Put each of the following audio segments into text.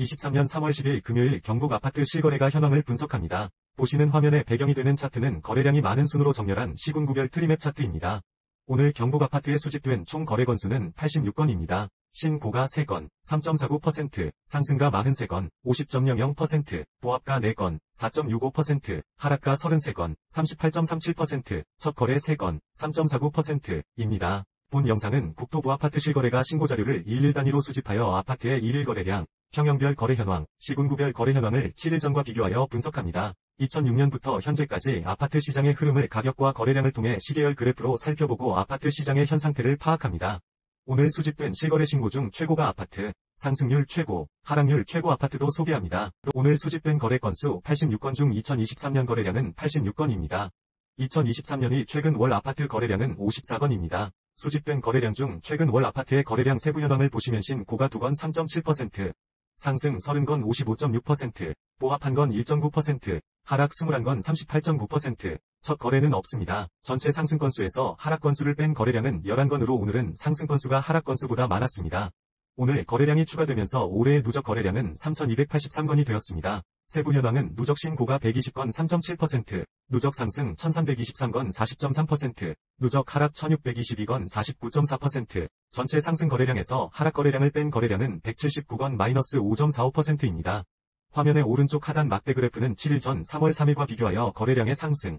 2023년 3월 10일 금요일 경북 아파트 실거래가 현황을 분석합니다. 보시는 화면에 배경이 되는 차트는 거래량이 많은 순으로 정렬한 시군구별 트리맵 차트입니다. 오늘 경북 아파트에 수집된 총 거래 건수는 86건입니다. 신고가 3건, 3.49%, 상승가 43건, 50.00%, 보합가 4건, 4.65%, 하락가 33건, 38.37%, 첫 거래 3건, 3.49%입니다. 본 영상은 국토부 아파트 실거래가 신고자료를 일일 단위로 수집하여 아파트의 일일 거래량, 평형별 거래 현황, 시군구별 거래 현황을 7일 전과 비교하여 분석합니다. 2006년부터 현재까지 아파트 시장의 흐름을 가격과 거래량을 통해 시계열 그래프로 살펴보고 아파트 시장의 현 상태를 파악합니다. 오늘 수집된 실거래 신고 중 최고가 아파트, 상승률 최고, 하락률 최고 아파트도 소개합니다. 오늘 수집된 거래 건수 86건 중 2023년 거래량은 86건입니다. 2023년이 최근 월 아파트 거래량은 54건입니다. 수집된 거래량 중 최근 월 아파트의 거래량 세부 현황을 보시면 신고가 2건 3.7%, 상승 30건 55.6%, 보합 1건 1.9%, 하락 21건 38.9%, 첫 거래는 없습니다. 전체 상승 건수에서 하락 건수를 뺀 거래량은 11건으로 오늘은 상승 건수가 하락 건수보다 많았습니다. 오늘 거래량이 추가되면서 올해의 누적 거래량은 3,283건이 되었습니다. 세부 현황은 누적 신고가 120건 3.7%, 누적 상승 1,323건 40.3%, 누적 하락 1,622건 49.4%, 전체 상승 거래량에서 하락 거래량을 뺀 거래량은 179건 -5.45%입니다. 화면의 오른쪽 하단 막대 그래프는 7일 전 3월 3일과 비교하여 거래량의 상승,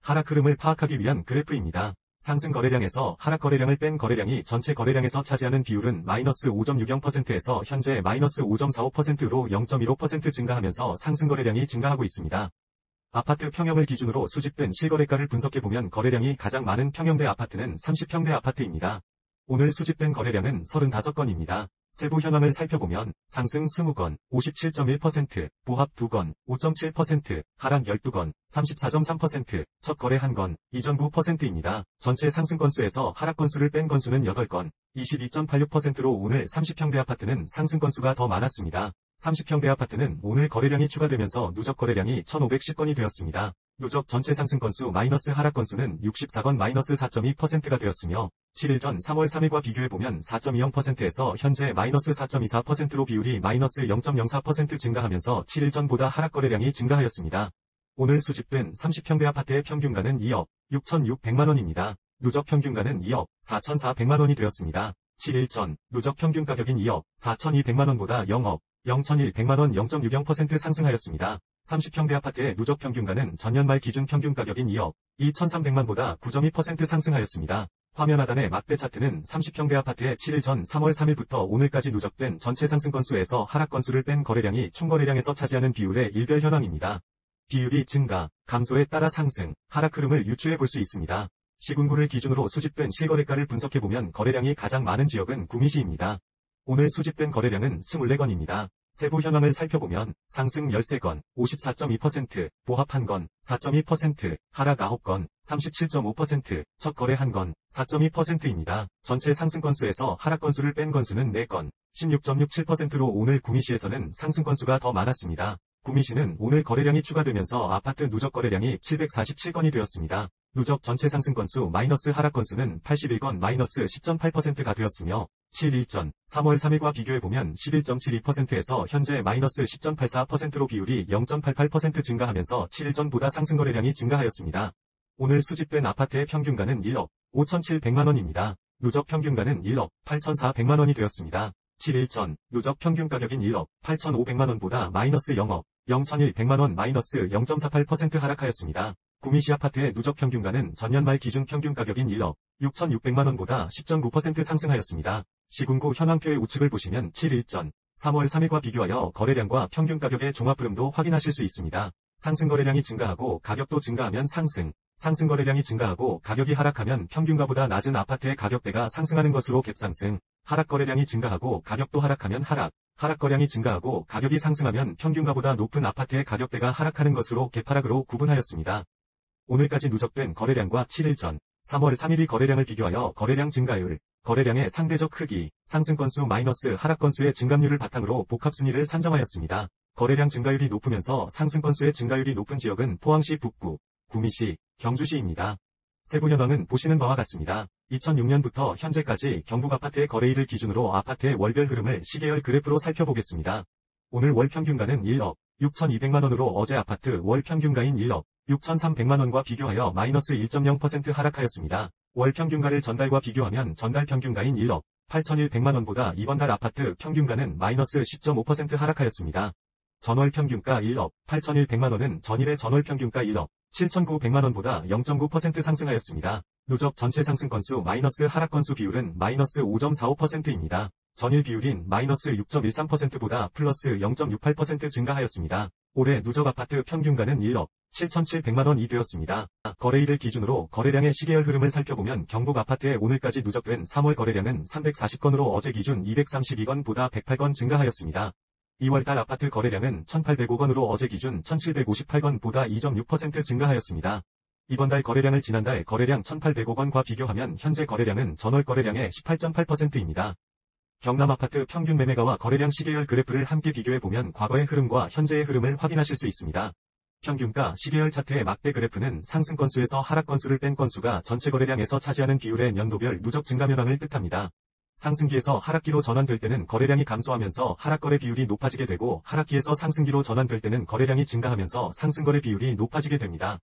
하락 흐름을 파악하기 위한 그래프입니다. 상승 거래량에서 하락 거래량을 뺀 거래량이 전체 거래량에서 차지하는 비율은 -5.60%에서 현재 -5.45%로 0.15% 증가하면서 상승 거래량이 증가하고 있습니다. 아파트 평형을 기준으로 수집된 실거래가를 분석해보면 거래량이 가장 많은 평형대 아파트는 30평대 아파트입니다. 오늘 수집된 거래량은 35건입니다. 세부 현황을 살펴보면 상승 20건, 57.1%, 보합 2건, 5.7%, 하락 12건, 34.3%, 첫 거래 1건, 2.9%입니다. 전체 상승 건수에서 하락 건수를 뺀 건수는 8건, 22.86%로 오늘 30평대 아파트는 상승 건수가 더 많았습니다. 30평대 아파트는 오늘 거래량이 추가되면서 누적 거래량이 1,510건이 되었습니다. 누적 전체 상승 건수 마이너스 하락 건수는 64건 -4.2%가 되었으며 7일 전 3월 3일과 비교해보면 4.20%에서 현재 -4.24%로 비율이 -0.04% 증가하면서 7일 전보다 하락 거래량이 증가하였습니다. 오늘 수집된 30평대 아파트의 평균가는 2억 6,600만원입니다. 누적 평균가는 2억 4,400만원이 되었습니다. 7일 전 누적 평균 가격인 2억 4,200만원보다 0억 0,100만원 0.60% 상승하였습니다. 30평대 아파트의 누적 평균가는 전년 말 기준 평균 가격인 2억 2,300만보다 9.2% 상승하였습니다. 화면 하단의 막대 차트는 30평대 아파트의 7일 전 3월 3일부터 오늘까지 누적된 전체 상승 건수에서 하락 건수를 뺀 거래량이 총 거래량에서 차지하는 비율의 일별 현황입니다. 비율이 증가, 감소에 따라 상승, 하락 흐름을 유추해 볼 수 있습니다. 시군구를 기준으로 수집된 실거래가를 분석해보면 거래량이 가장 많은 지역은 구미시입니다. 오늘 수집된 거래량은 24건입니다. 세부 현황을 살펴보면 상승 13건, 54.2%, 보합 1건, 4.2%, 하락 9건, 37.5%, 첫 거래 1건, 4.2%입니다. 전체 상승 건수에서 하락 건수를 뺀 건수는 4건, 16.67%로 오늘 구미시에서는 상승 건수가 더 많았습니다. 구미시는 오늘 거래량이 추가되면서 아파트 누적 거래량이 747건이 되었습니다. 누적 전체 상승 건수 마이너스 하락 건수는 81건 -10.8%가 되었으며 7일 전 3월 3일과 비교해보면 11.72%에서 현재 -10.84%로 비율이 0.88% 증가하면서 7일 전보다 상승 거래량이 증가하였습니다. 오늘 수집된 아파트의 평균가는 1억 5,700만원입니다. 누적 평균가는 1억 8,400만원이 되었습니다. 7일 전 누적 평균 가격인 1억 8,500만원보다 -0억 0,100만원 -0.48% 하락하였습니다. 구미시 아파트의 누적 평균가는 전년 말 기준 평균 가격인 1억 6,600만원보다 10.9% 상승하였습니다. 시군구 현황표의 우측을 보시면 7일 전 3월 3일과 비교하여 거래량과 평균 가격의 종합 흐름도 확인하실 수 있습니다. 상승 거래량이 증가하고 가격도 증가하면 상승, 상승 거래량이 증가하고 가격이 하락하면 평균가보다 낮은 아파트의 가격대가 상승하는 것으로 갭상승, 하락 거래량이 증가하고 가격도 하락하면 하락, 하락 거래량이 증가하고 가격이 상승하면 평균가보다 높은 아파트의 가격대가 하락하는 것으로 갭하락으로 구분하였습니다. 오늘까지 누적된 거래량과 7일 전 3월 3일이 거래량을 비교하여 거래량 증가율, 거래량의 상대적 크기, 상승 건수 마이너스 하락 건수의 증감률을 바탕으로 복합순위를 산정하였습니다. 거래량 증가율이 높으면서 상승 건수의 증가율이 높은 지역은 포항시 북구, 구미시, 경주시입니다. 세부 현황은 보시는 바와 같습니다. 2006년부터 현재까지 경북 아파트의 거래일을 기준으로 아파트의 월별 흐름을 시계열 그래프로 살펴보겠습니다. 오늘 월 평균가는 1억 6,200만원으로 어제 아파트 월 평균가인 1억 6,300만원과 비교하여 마이너스 1.0% 하락하였습니다. 월 평균가를 전달과 비교하면 전달 평균가인 1억 8,100만원보다 이번 달 아파트 평균가는 마이너스 10.5% 하락하였습니다. 전월 평균가 1억 8,100만원은 전일의 전월 평균가 1억 7,900만원보다 0.9% 상승하였습니다. 누적 전체 상승 건수 마이너스 하락 건수 비율은 마이너스 5.45%입니다. 전일 비율인 마이너스 6.13%보다 플러스 0.68% 증가하였습니다. 올해 누적 아파트 평균가는 1억 7,700만원이 되었습니다. 거래일을 기준으로 거래량의 시계열 흐름을 살펴보면 경북 아파트의 오늘까지 누적된 3월 거래량은 340건으로 어제 기준 232건보다 108건 증가하였습니다. 2월달 아파트 거래량은 1,805건으로 어제 기준 1,758건보다 2.6% 증가하였습니다. 이번 달 거래량을 지난달 거래량 1,805건과 비교하면 현재 거래량은 전월 거래량의 18.8%입니다. 경남 아파트 평균 매매가와 거래량 시계열 그래프를 함께 비교해보면 과거의 흐름과 현재의 흐름을 확인하실 수 있습니다. 평균가 시계열 차트의 막대 그래프는 상승 건수에서 하락 건수를 뺀 건수가 전체 거래량에서 차지하는 비율의 연도별 누적 증가 현황을 뜻합니다. 상승기에서 하락기로 전환될 때는 거래량이 감소하면서 하락거래 비율이 높아지게 되고 하락기에서 상승기로 전환될 때는 거래량이 증가하면서 상승거래 비율이 높아지게 됩니다.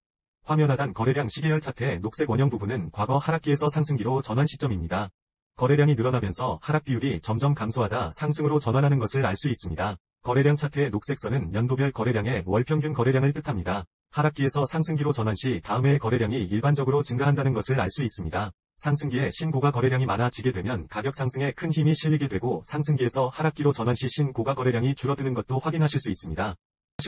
화면 하단 거래량 시계열 차트의 녹색 원형 부분은 과거 하락기에서 상승기로 전환 시점입니다. 거래량이 늘어나면서 하락 비율이 점점 감소하다 상승으로 전환하는 것을 알 수 있습니다. 거래량 차트의 녹색 선은 연도별 거래량의 월평균 거래량을 뜻합니다. 하락기에서 상승기로 전환 시 다음 해의 거래량이 일반적으로 증가한다는 것을 알 수 있습니다. 상승기에 신고가 거래량이 많아지게 되면 가격 상승에 큰 힘이 실리게 되고 상승기에서 하락기로 전환 시 신고가 거래량이 줄어드는 것도 확인하실 수 있습니다.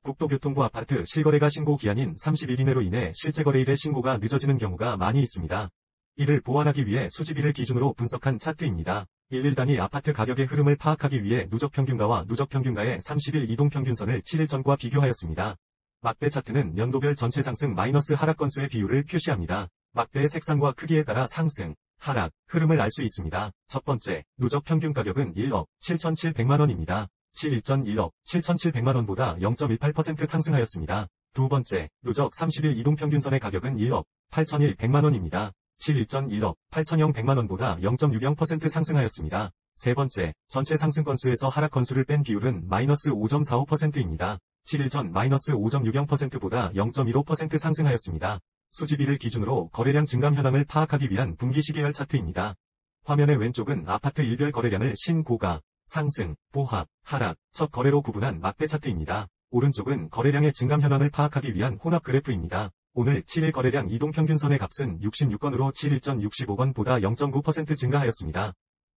국토교통부 아파트 실거래가 신고 기한인 30일 이내로 인해 실제 거래일의 신고가 늦어지는 경우가 많이 있습니다. 이를 보완하기 위해 수집일을 기준으로 분석한 차트입니다. 1일 단위 아파트 가격의 흐름을 파악하기 위해 누적평균가와 누적평균가의 30일 이동평균선을 7일 전과 비교하였습니다. 막대 차트는 연도별 전체 상승 마이너스 하락 건수의 비율을 표시합니다. 막대의 색상과 크기에 따라 상승, 하락, 흐름을 알 수 있습니다. 첫 번째, 누적 평균 가격은 1억 7,700만원입니다. 7일 전 1억 7,700만원보다 0.18% 상승하였습니다. 두 번째, 누적 30일 이동평균선의 가격은 1억 8,100만원입니다. 7일 전 1억 8,100만원보다 0.60% 상승하였습니다. 세 번째, 전체 상승 건수에서 하락 건수를 뺀 비율은 마이너스 5.45%입니다. 7일 전 마이너스 5.60%보다 0.15% 상승하였습니다. 수집일을 기준으로 거래량 증감 현황을 파악하기 위한 분기 시계열 차트입니다. 화면의 왼쪽은 아파트 일별 거래량을 신고가, 상승, 보합, 하락, 첫 거래로 구분한 막대 차트입니다. 오른쪽은 거래량의 증감 현황을 파악하기 위한 혼합 그래프입니다. 오늘 7일 거래량 이동평균선의 값은 66건으로 7일 전 65건보다 0.9% 증가하였습니다.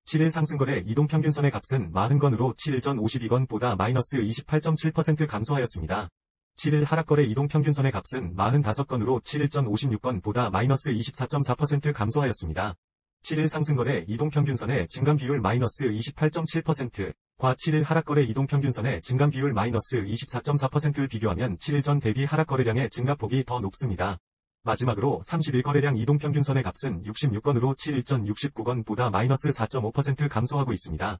7일 상승거래 이동평균선의 값은 40건으로 7일 전 52건보다 마이너스 28.7% 감소하였습니다. 7일 하락거래 이동평균선의 값은 45건으로 7일 전 56건보다 마이너스 24.4% 감소하였습니다. 7일 상승거래 이동평균선의 증감 비율 마이너스 28.7%, 과 7일 하락거래 이동평균선의 증감 비율 마이너스 24.4%를 비교하면 7일 전 대비 하락거래량의 증가폭이 더 높습니다. 마지막으로 30일 거래량 이동평균선의 값은 66건으로 7일 전 69건보다 마이너스 4.5% 감소하고 있습니다.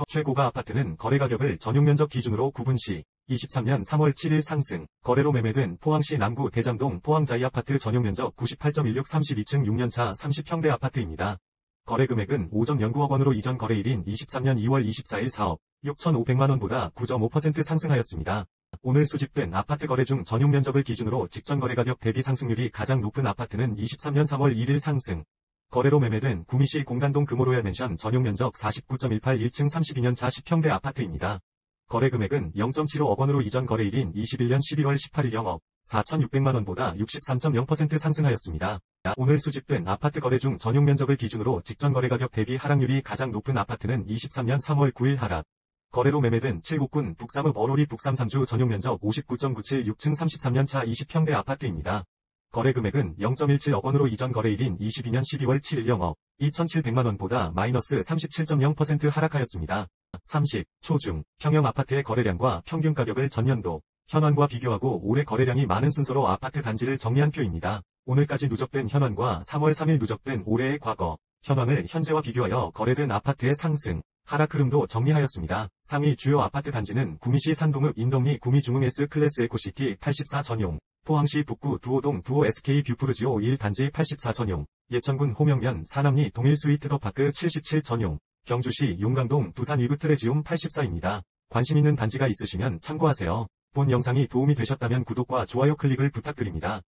최고가 아파트는 거래가격을 전용면적 기준으로 구분 시 23년 3월 7일 상승, 거래로 매매된 포항시 남구 대장동 포항자이 아파트 전용면적 98.16 32층 6년차 30평대 아파트입니다. 거래금액은 5.09억 원으로 이전 거래일인 23년 2월 24일 4억 6,500만원보다 9.5% 상승하였습니다. 오늘 수집된 아파트 거래 중 전용면적을 기준으로 직전 거래 가격 대비 상승률이 가장 높은 아파트는 23년 3월 1일 상승, 거래로 매매된 구미시 공단동 금호로얄 맨션 전용면적 49.18 1층 32년차 10평대 아파트입니다. 거래금액은 0.75억 원으로 이전 거래일인 21년 11월 18일 0억 4,600만원보다 63.0% 상승하였습니다. 오늘 수집된 아파트 거래 중 전용면적을 기준으로 직전 거래 가격 대비 하락률이 가장 높은 아파트는 23년 3월 9일 하락, 거래로 매매된 칠곡군 북삼읍 어로리 북삼삼주 전용면적 59.97 6층 33년차 20평대 아파트입니다. 거래금액은 0.17억 원으로 이전 거래일인 22년 12월 7일 0억 2,700만원보다 마이너스 37.0% 하락하였습니다. 30. 초중, 평형 아파트의 거래량과 평균 가격을 전년도, 현황과 비교하고 올해 거래량이 많은 순서로 아파트 단지를 정리한 표입니다. 오늘까지 누적된 현황과 3월 3일 누적된 올해의 과거, 현황을 현재와 비교하여 거래된 아파트의 상승, 하락 흐름도 정리하였습니다. 상위 주요 아파트 단지는 구미시 산동읍 인덕리 구미중흥 S클래스 에코시티 84 전용, 포항시 북구 두호동 두호 SK 뷰푸르지오 1단지 84 전용, 예천군 호명면 사남리 동일 스위트 더 파크 77 전용, 경주시 용강동 두산 위브 트레지움 84입니다. 관심 있는 단지가 있으시면 참고하세요. 본 영상이 도움이 되셨다면 구독과 좋아요 클릭을 부탁드립니다.